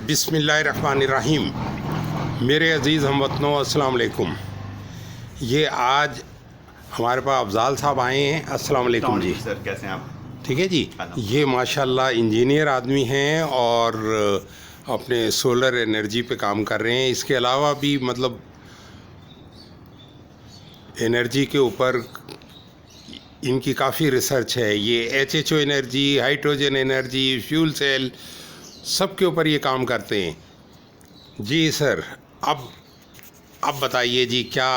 बिस्मिल्लाहिर्रहमानिर्रहीम। मेरे अज़ीज़ हमवतनों, अस्सलाम वालेकुम। ये आज हमारे पास अफ़ज़ाल साहब आए हैं। अस्सलाम वालेकुम जी। सर, कैसे हैं आप? ठीक है जी। ये माशाल्लाह इंजीनियर आदमी हैं और अपने सोलर एनर्जी पे काम कर रहे हैं। इसके अलावा भी मतलब एनर्जी के ऊपर इनकी काफ़ी रिसर्च है। ये HHO energy, hydrogen energy, fuel cell, सब के ऊपर ये काम करते हैं जी। सर, अब बताइए जी, क्या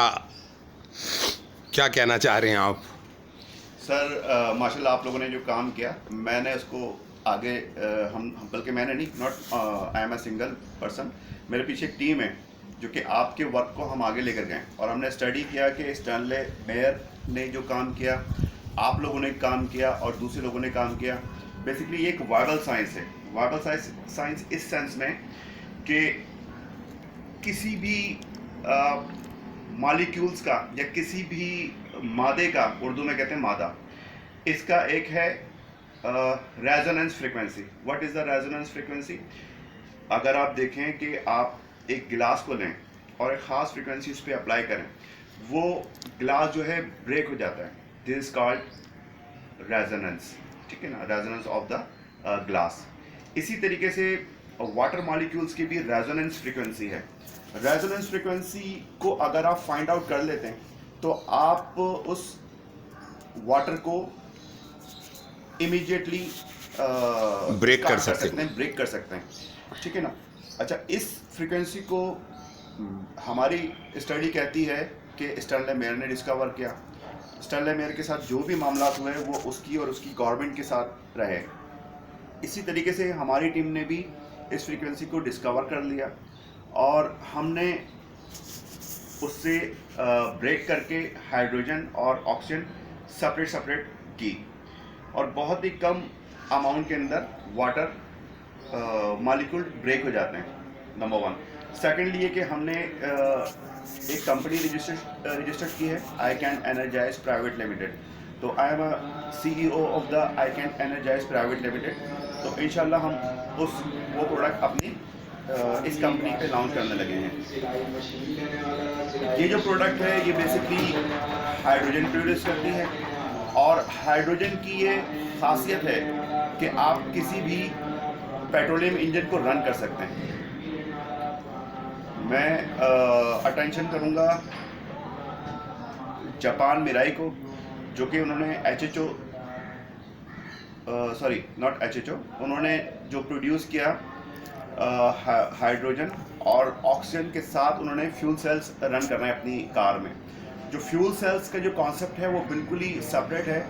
क्या कहना चाह रहे हैं आप? सर, माशाल्लाह आप लोगों ने जो काम किया, मैंने उसको आगे हम बल्कि मैंने नहीं, not I am a single person. मेरे पीछे एक टीम है जो कि आपके वर्क को हम आगे लेकर गए और हमने स्टडी किया कि स्टैनले मेयर ने जो काम किया, आप लोगों ने काम किया और दूसरे लोगों ने काम किया। बेसिकली ये एक वाइबल साइंस है। वाइबल साइंस इस सेंस में कि किसी भी मॉलिक्यूल्स का या किसी भी मादे का, उर्दू में कहते हैं मादा, इसका एक है resonance frequency. What is the resonance frequency? अगर आप देखें कि आप एक गिलास को लें और एक ख़ास फ्रीक्वेंसी उस पर अप्लाई करें, वो गिलास जो है ब्रेक हो जाता है। This is called resonance. ठीक है ना, रेजोनेंस ऑफ द ग्लास। इसी तरीके से वाटर मॉलिक्यूल्स की भी रेजोनेंस फ्रीक्वेंसी है। रेजोनेंस फ्रीक्वेंसी को अगर आप फाइंड आउट कर लेते हैं तो आप उस वाटर को इमीडिएटली ब्रेक कर सकते हैं। ब्रेक कर सकते हैं। ठीक है ना। अच्छा, इस फ्रीक्वेंसी को हमारी स्टडी कहती है कि स्टैनले मेयर ने डिस्कवर किया। स्टैनले मेयर के साथ जो भी मामला हुए वो उसकी और उसकी गवर्नमेंट के साथ रहे। इसी तरीके से हमारी टीम ने भी इस फ्रीक्वेंसी को डिस्कवर कर लिया और हमने उससे ब्रेक करके हाइड्रोजन और ऑक्सीजन सेपरेट की और बहुत ही कम अमाउंट के अंदर वाटर मॉलिक्यूल ब्रेक हो जाते हैं, नंबर वन। सेकेंडली ये कि हमने एक कंपनी रजिस्टर्ड की है, I can energize private limited. तो I am a CEO of the I can energize private limited. तो इंशाल्लाह हम वो प्रोडक्ट अपनी इस कंपनी पे लॉन्च करने लगे हैं। ये जो प्रोडक्ट है ये बेसिकली हाइड्रोजन प्रोड्यूस करती है और हाइड्रोजन की ये खासियत है कि आप किसी भी पेट्रोलियम इंजन को रन कर सकते हैं। मैं अटेंशन करूँगा जापान मिराई को, जो कि उन्होंने एचएचओ सॉरी नॉट एचएचओ, उन्होंने जो प्रोड्यूस किया हाइड्रोजन और ऑक्सीजन के साथ उन्होंने फ्यूल सेल्स रन करना है अपनी कार में। जो फ्यूल सेल्स का जो कॉन्सेप्ट है वो बिल्कुल ही सेपरेट है।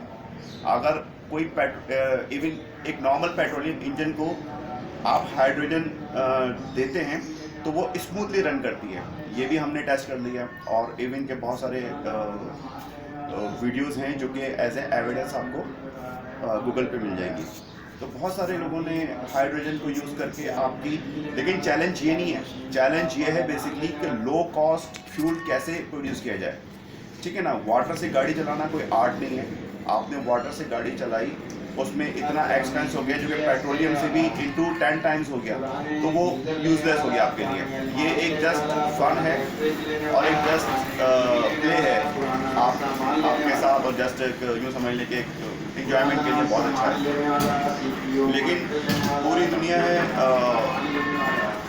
अगर कोई इवन एक नॉर्मल पेट्रोलियम इंजन को आप हाइड्रोजन देते हैं तो वो स्मूथली रन करती है। ये भी हमने टेस्ट कर लिया और इवन के बहुत सारे वीडियोस हैं जो कि एज ए एविडेंस आपको गूगल पे मिल जाएंगी। तो बहुत सारे लोगों ने हाइड्रोजन को यूज़ करके आपकी, लेकिन चैलेंज ये नहीं है। चैलेंज ये है बेसिकली कि लो कॉस्ट फ्यूल कैसे प्रोड्यूस किया जाए। ठीक है ना, वाटर से गाड़ी चलाना कोई आर्ट नहीं है। आपने वाटर से गाड़ी चलाई, उसमें इतना एक्सपेंस हो गया जो कि पेट्रोलियम से भी इंटू 10 टाइम्स हो गया, तो वो यूजलेस हो गया आपके लिए। ये एक जस्ट फन है और एक जस्ट प्ले है आपके साथ, और जस्ट यूँ समझ लें कि इंजॉयमेंट के लिए बहुत अच्छा है। लेकिन पूरी दुनिया है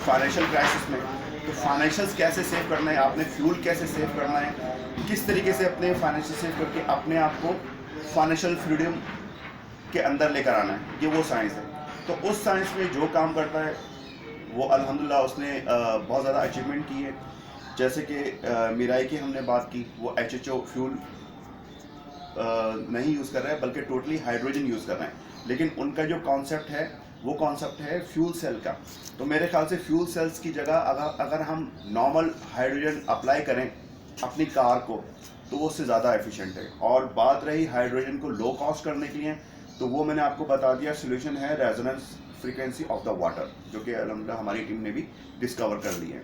फाइनेंशियल क्राइसिस में, तो फाइनेंशियल्स कैसे सेव करना है, आपने फ्यूल कैसे सेव करना है, किस तरीके से अपने फाइनेंशियल सेव करके अपने आप को फाइनेंशियल फ्रीडम के अंदर लेकर आना है, ये वो साइंस है। तो उस साइंस में जो काम करता है वो अल्हम्दुलिल्लाह उसने बहुत ज़्यादा अचीवमेंट की है। जैसे कि मिराई की हमने बात की, वो एचएचओ फ्यूल नहीं यूज़ कर रहा है बल्कि टोटली हाइड्रोजन यूज़ कर रहे हैं। लेकिन उनका जो कॉन्सेप्ट है वो कॉन्सेप्ट है फ्यूल सेल का। तो मेरे ख्याल से फ्यूल सेल्स की जगह अगर हम नॉर्मल हाइड्रोजन अप्लाई करें अपनी कार को तो वो उससे ज़्यादा एफिशिएंट है। और बात रही हाइड्रोजन को लो कॉस्ट करने के लिए, तो वो मैंने आपको बता दिया, सोल्यूशन है resonance frequency of the water, जो कि अल्हम्दुलिल्लाह हमारी टीम ने भी डिस्कवर कर ली है।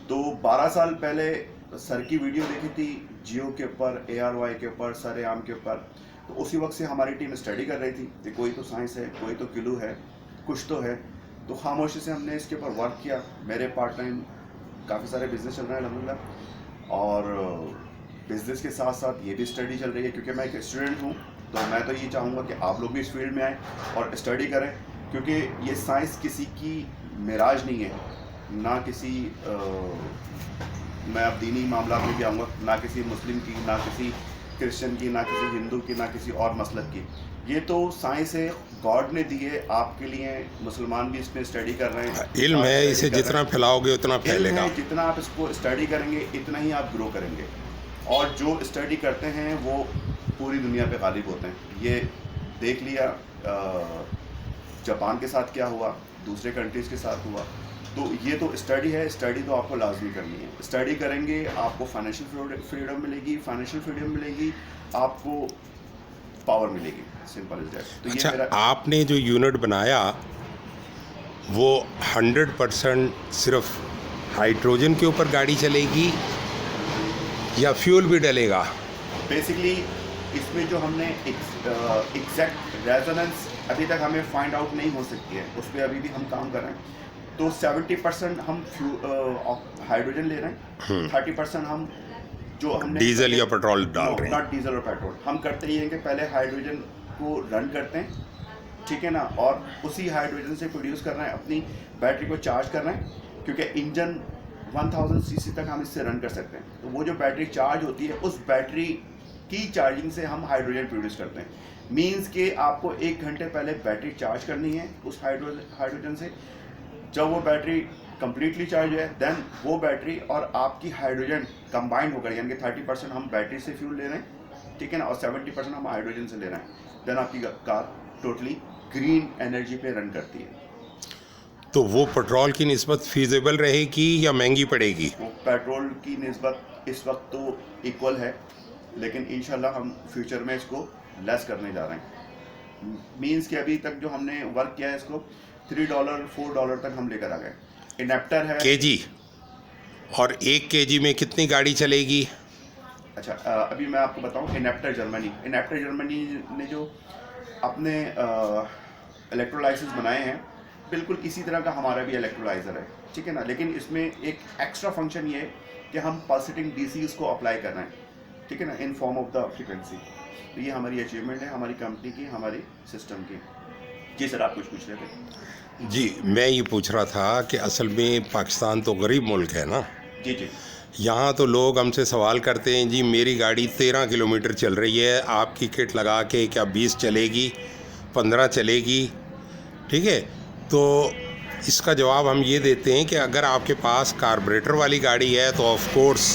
तो 12 साल पहले सर की वीडियो देखी थी जियो के ऊपर, ARY के ऊपर, सरेआम के ऊपर। तो उसी वक्त से हमारी टीम स्टडी कर रही थी कि कोई तो साइंस है, कोई तो क्लू है, कुछ तो है। तो खामोशी से हमने इसके ऊपर वर्क किया। मेरे पार्ट टाइम काफ़ी सारे बिजनेस चल रहे हैं अल्हम्दुलिल्लाह, और बिजनेस के साथ साथ ये भी स्टडी चल रही है, क्योंकि मैं एक स्टूडेंट हूँ। तो मैं तो ये चाहूँगा कि आप लोग भी इस फील्ड में आएँ और स्टडी करें, क्योंकि ये साइंस किसी की मिराज नहीं है, ना किसी मैं अब दीनी मामला में भी आऊँगा, ना किसी मुस्लिम की, ना किसी क्रिश्चियन की, ना किसी हिंदू की, ना किसी और मसलक की। ये तो साइंस है, गॉड ने दी है आपके लिए। मुसलमान भी इसमें स्टडी कर रहे हैं। इल्म है, इसे जितना फैलाओगे उतना फैलेगा। जितना आप इसको स्टडी करेंगे इतना ही आप ग्रो करेंगे, और जो स्टडी करते हैं वो पूरी दुनिया पे गालिब होते हैं। ये देख लिया जापान के साथ क्या हुआ, दूसरे कंट्रीज़ के साथ हुआ। तो ये तो स्टडी है, स्टडी तो आपको लाजमी करनी है। स्टडी करेंगे आपको फाइनेंशियल फ्रीडम मिलेगी, फाइनेंशियल फ्रीडम मिलेगी, आपको पावर मिलेगी, सिंपल इज दैट। तो अच्छा, ये मेरा आपने जो यूनिट बनाया वो 100% सिर्फ हाइड्रोजन के ऊपर गाड़ी चलेगी या फ्यूल भी डलेगा? बेसिकली इसमें जो हमने एग्जैक्ट रेजोनेंस अभी तक हमें फाइंड आउट नहीं हो सकती है, उस पर अभी भी हम काम कर रहे हैं। तो 70% हम हाइड्रोजन ले रहे हैं, 30% हम जो हमने डीजल या पेट्रोल डाल रहे हैं। नॉट डीजल और पेट्रोल। हम करते ही हैं कि पहले हाइड्रोजन को रन करते हैं, ठीक है ना, और उसी हाइड्रोजन से प्रोड्यूस कर रहे हैं, अपनी बैटरी को चार्ज कर रहे हैं, क्योंकि इंजन 1000 सीसी तक हम इससे रन कर सकते हैं। तो वो जो बैटरी चार्ज होती है, उस बैटरी की चार्जिंग से हम हाइड्रोजन प्रोड्यूस करते हैं। मीन्स के आपको 1 घंटे पहले बैटरी चार्ज करनी है उस हाइड्रोजन से। जब वो बैटरी कम्प्लीटली चार्ज है, देन वो बैटरी और आपकी हाइड्रोजन कंबाइंड होकर, यानी कि 30% हम बैटरी से फ्यूल ले रहे हैं, ठीक है ना, और 70% हम हाइड्रोजन से ले रहे हैं। देन आपकी कार टोटली ग्रीन एनर्जी पे रन करती है। तो वो पेट्रोल की निस्बत फीजेबल रहेगी या महंगी पड़ेगी? वो पेट्रोल की निस्बत इस वक्त तो इक्वल है, लेकिन इंशाल्लाह हम फ्यूचर में इसको लेस करने जा रहे हैं। मीन्स कि अभी तक जो हमने वर्क किया है इसको $3 $4 तक हम लेकर आ गए। इनेप्टर है केजी, और 1 केजी में कितनी गाड़ी चलेगी? अच्छा, अभी मैं आपको बताऊं, इनेप्टर जर्मनी ने जो अपने इलेक्ट्रोलाइसिस बनाए हैं, बिल्कुल इसी तरह का हमारा भी इलेक्ट्रोलाइजर है, ठीक है ना, लेकिन इसमें एक एक्स्ट्रा फंक्शन ये है कि हम पल्सेटिंग डीसी उसको अप्लाई कर रहे हैं, ठीक है ना, in form of the frequency. तो ये हमारी अचीवमेंट है, हमारी कंपनी की, हमारी सिस्टम की। जी सर, आप कुछ पूछ रहे थे? जी, मैं ये पूछ रहा था कि असल में पाकिस्तान तो गरीब मुल्क है ना। जी जी। यहाँ तो लोग हमसे सवाल करते हैं, जी मेरी गाड़ी 13 किलोमीटर चल रही है, आपकी किट लगा के क्या 20 चलेगी, 15 चलेगी? ठीक है, तो इसका जवाब हम ये देते हैं कि अगर आपके पास कार्बोरेटर वाली गाड़ी है तो ऑफ कोर्स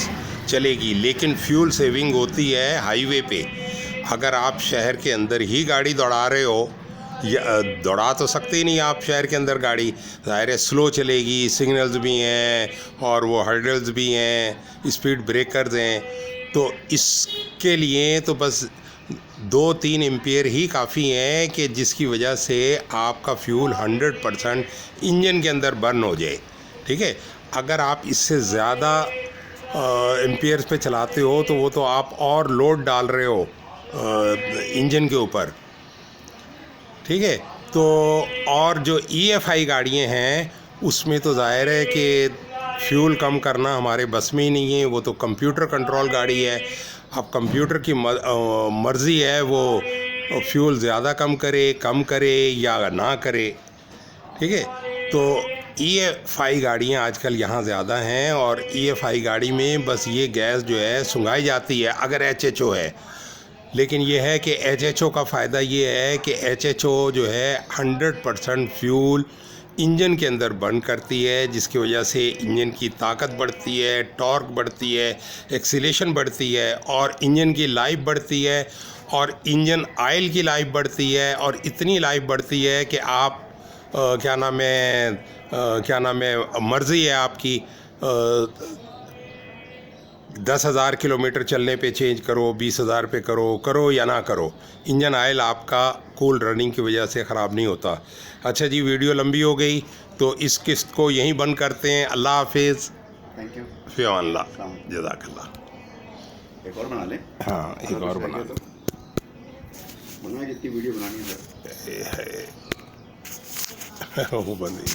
चलेगी, लेकिन फ्यूल सेविंग होती है हाईवे पे। अगर आप शहर के अंदर ही गाड़ी दौड़ा रहे हो, या दौड़ा तो सकते ही नहीं आप शहर के अंदर गाड़ी, ज़ाहिर है स्लो चलेगी, सिग्नल्स भी हैं और वो हर्डल्स भी हैं, स्पीड ब्रेकर्स हैं। तो इसके लिए तो बस 2-3 एम्पियर ही काफ़ी हैं कि जिसकी वजह से आपका फ्यूल 100% इंजन के अंदर बर्न हो जाए, ठीक है। अगर आप इससे ज़्यादा एम्पियर्स पे चलाते हो तो वो तो आप और लोड डाल रहे हो इंजन के ऊपर, ठीक है। तो और जो EFI गाड़ियाँ हैं उसमें तो ज़ाहिर है कि फ्यूल कम करना हमारे बस में ही नहीं है, वो तो कंप्यूटर कंट्रोल गाड़ी है। अब कंप्यूटर की मर्ज़ी है वो फ्यूल ज़्यादा कम करे या ना करे, ठीक है। तो EFI गाड़ियाँ आजकल यहाँ ज़्यादा हैं, और EFI गाड़ी में बस ये गैस जो है सुंघाई जाती है अगर HHO है। लेकिन ये है कि HHO का फ़ायदा ये है कि HHO जो है 100% फ्यूल इंजन के अंदर बर्न करती है, जिसकी वजह से इंजन की ताकत बढ़ती है, टॉर्क बढ़ती है, एक्सीलेशन बढ़ती है, और इंजन की लाइफ बढ़ती है, और इंजन ऑयल की लाइफ बढ़ती है, और इतनी लाइफ बढ़ती है कि आप क्या नाम है मर्ज़ी है आपकी 10,000 किलोमीटर चलने पे चेंज करो, 20,000 पे करो या ना करो, इंजन ऑयल आपका कूल रनिंग की वजह से ख़राब नहीं होता। अच्छा जी, वीडियो लंबी हो गई तो इस किस्त को यहीं बंद करते हैं। अल्लाह हाफिज़। Thank you. फ़ी अल्लाह, जज़ाकल्लाह। एक और बना लें? हाँ, एक और बना लो। जितनी वीडियो बनानी है वो बंद ही